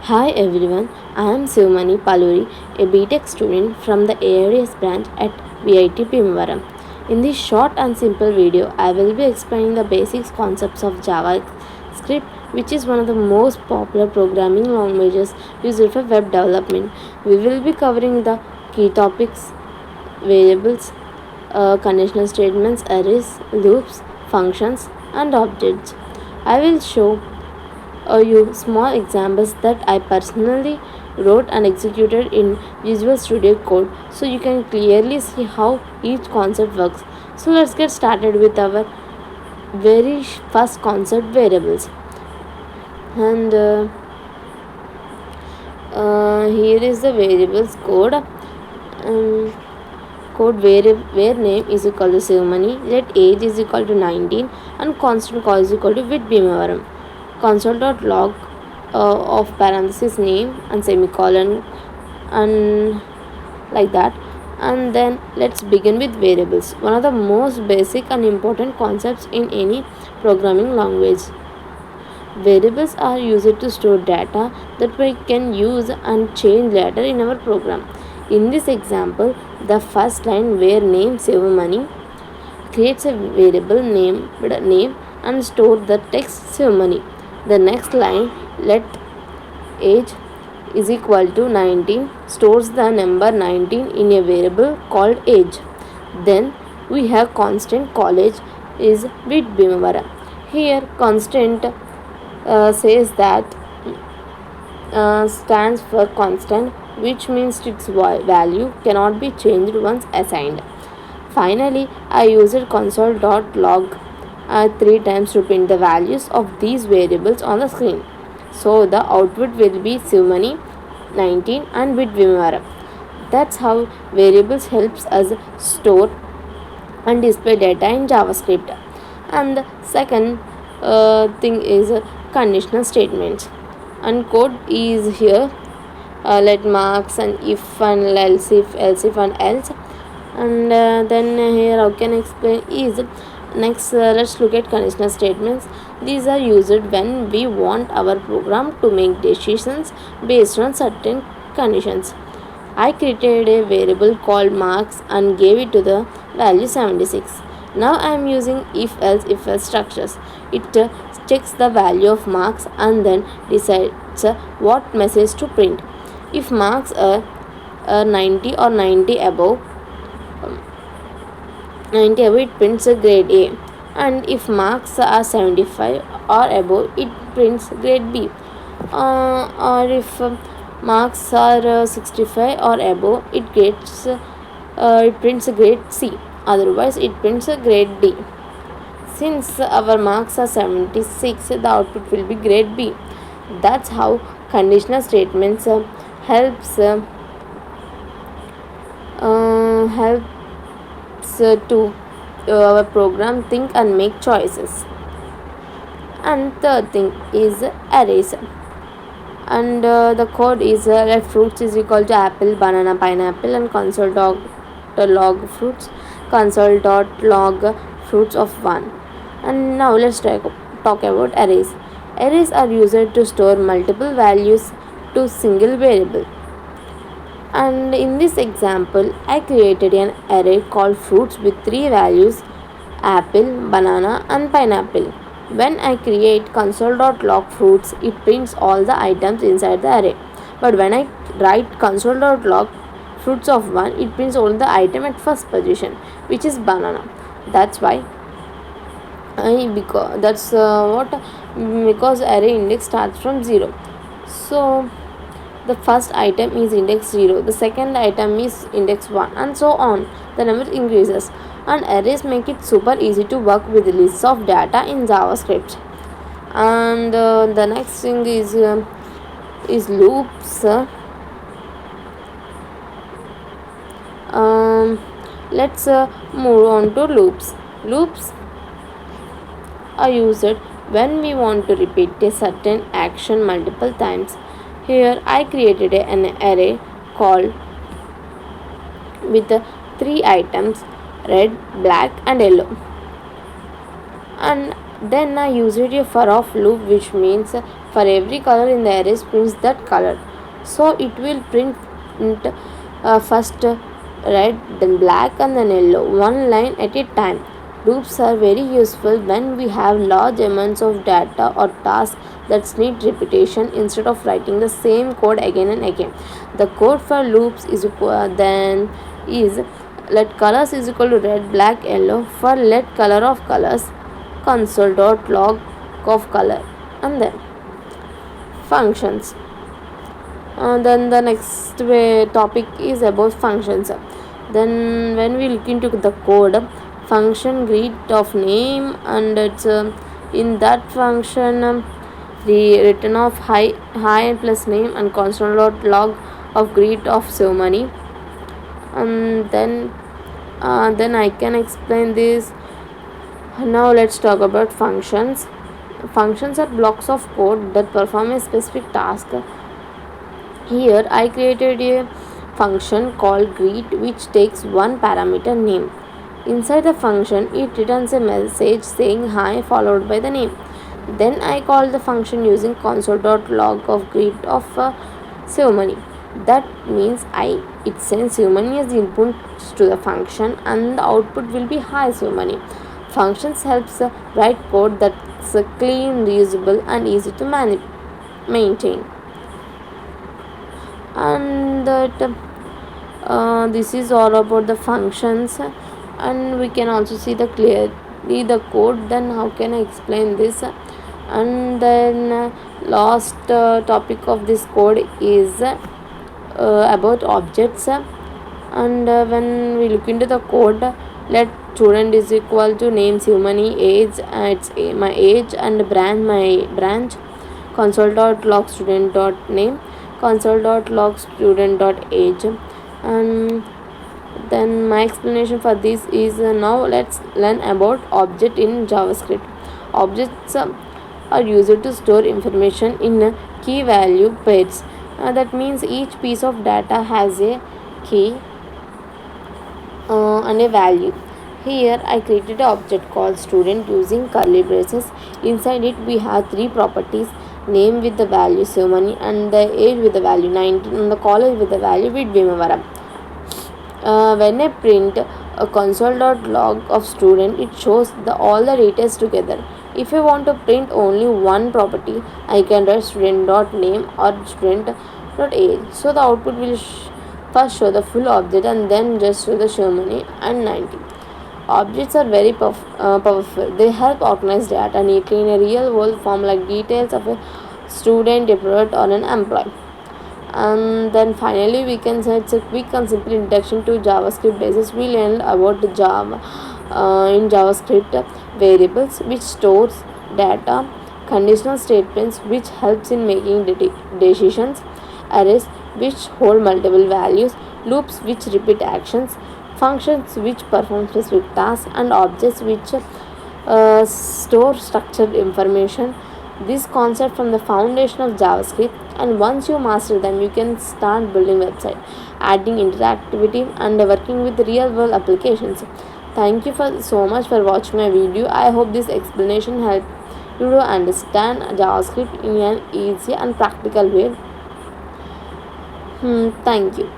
Hi everyone, I am Sivmani Paluri, a BTech student from the AIDS branch at VIT Bhimavaram. In this short and simple video, I will be explaining the basic concepts of JavaScript, which is one of the most popular programming languages used for web development. We will be covering the key topics, variables, conditional statements, arrays, loops, functions, and objects. I will show you small examples that I personally wrote and executed in Visual Studio Code so you can clearly see how each concept works. So let's get started with our very first concept, variables. And here is the variables code. Code where name is equal to Sivmani, let age is equal to 19 and constant call is equal to with Bhimavaram. Console.log of parenthesis name and semicolon and like that. And then let's begin with variables, one of the most basic and important concepts in any programming language. Variables are used to store data that we can use and change later in our program. In this example, the first line where name Sivmani creates a variable name and store the text Sivmani. The next line, let age is equal to 19, stores the number 19 in a variable called age. Then we have constant college is with Bhimavaram. Here constant says that stands for constant, which means its value cannot be changed once assigned. Finally, I used console.log 3 times to print the values of these variables on the screen. So the output will be Sivmani 19 and with Bhimavaram. That's how variables helps us store and display data in JavaScript. And the second thing is conditional statements. And code is here. Let marks and if and else if and else. And then here how can I explain is next. Let's look at conditional statements. These are used when we want our program to make decisions based on certain conditions. I created a variable called marks and gave it to the value 76. Now I am using if else structures. It checks the value of marks and then decides what message to print. If marks are 90 or 90 above, 90 above, it prints a grade A, and if marks are 75 or above, it prints grade B, or if marks are 65 or above, it prints a grade C, otherwise it prints a grade D. Since our marks are 76, the output will be grade B. That's how conditional statements helps to our program think and make choices. And third thing is arrays. And the code is let fruits is equal to apple, banana, pineapple, and console.log fruits, console.log fruits of 1. And now let's talk about arrays. Arrays are used to store multiple values to single variable. And in this example, I created an array called fruits with 3 values, apple, banana, and pineapple. When I create console.log fruits, it prints all the items inside the array. But when I write console.log fruits of 1, it prints only the item at first position, which is banana. That's why because array index starts from 0. So the first item is index 0, the second item is index 1, and so on. The number increases, and arrays make it super easy to work with lists of data in JavaScript. And the next thing is loops. Let's move on to loops. Loops are used when we want to repeat a certain action multiple times. Here I created an array called with 3 items, red, black, and yellow. And Then I used a for of loop, which means for every color in the array prints that color. So it will print first red, then black, and then yellow, one line at a time. Loops are very useful when we have large amounts of data or tasks that need repetition instead of writing the same code again and again. The code for loops is then is let colors is equal to red, black, yellow. For let color of colors, console.log of color, and then functions. Then the next topic is about functions. Then when we look into the code, function greet of name, and it's in that function the return of hi plus name and console.log of greet of ceremony. And then I can explain this. Now let's talk about functions. Functions are blocks of code that perform a specific task. Here I created a function called greet, which takes one parameter name. Inside the function it returns a message saying hi followed by the name. Then I call the function using console.log of greet of ceremony. That means it sends ceremony as inputs to the function, and the output will be hi ceremony. Functions helps write code that's clean, reusable, and easy to maintain. And that this is all about the functions, and we can also see the clearly the code. Then how can I explain this? And then last topic of this code is about objects. And when we look into the code, let student is equal to name ceremony, age, my age, and branch, console.log student dot name, console.log student dot age. And then my explanation for this is now let's learn about object in JavaScript. Objects are used to store information in key value pairs. That means each piece of data has a key and a value. Here I created an object called student using curly braces. Inside it we have three properties: name with the value ceremony, and the age with the value 19, and the college with the value with Bhimavaram. When I print a console.log of student, it shows all the details together. If I want to print only one property, I can write student.name or student.age. So the output will first show the full object and then just show the ceremony and 90. Objects are very powerful. They help organize data neatly in a real world form, like details of a student, a product, or an employee. And then finally we can say it's a quick and simple introduction to JavaScript basis. We learned about the Java in JavaScript variables which stores data, conditional statements which helps in making decisions, arrays which hold multiple values, loops which repeat actions, functions which perform specific tasks, and objects which store structured information. This concept from the foundation of JavaScript, and once you master them, you can start building website, adding interactivity, and working with real world applications. Thank you for so much for watching my video. I hope this explanation helped you to understand JavaScript in an easy and practical way. Thank you.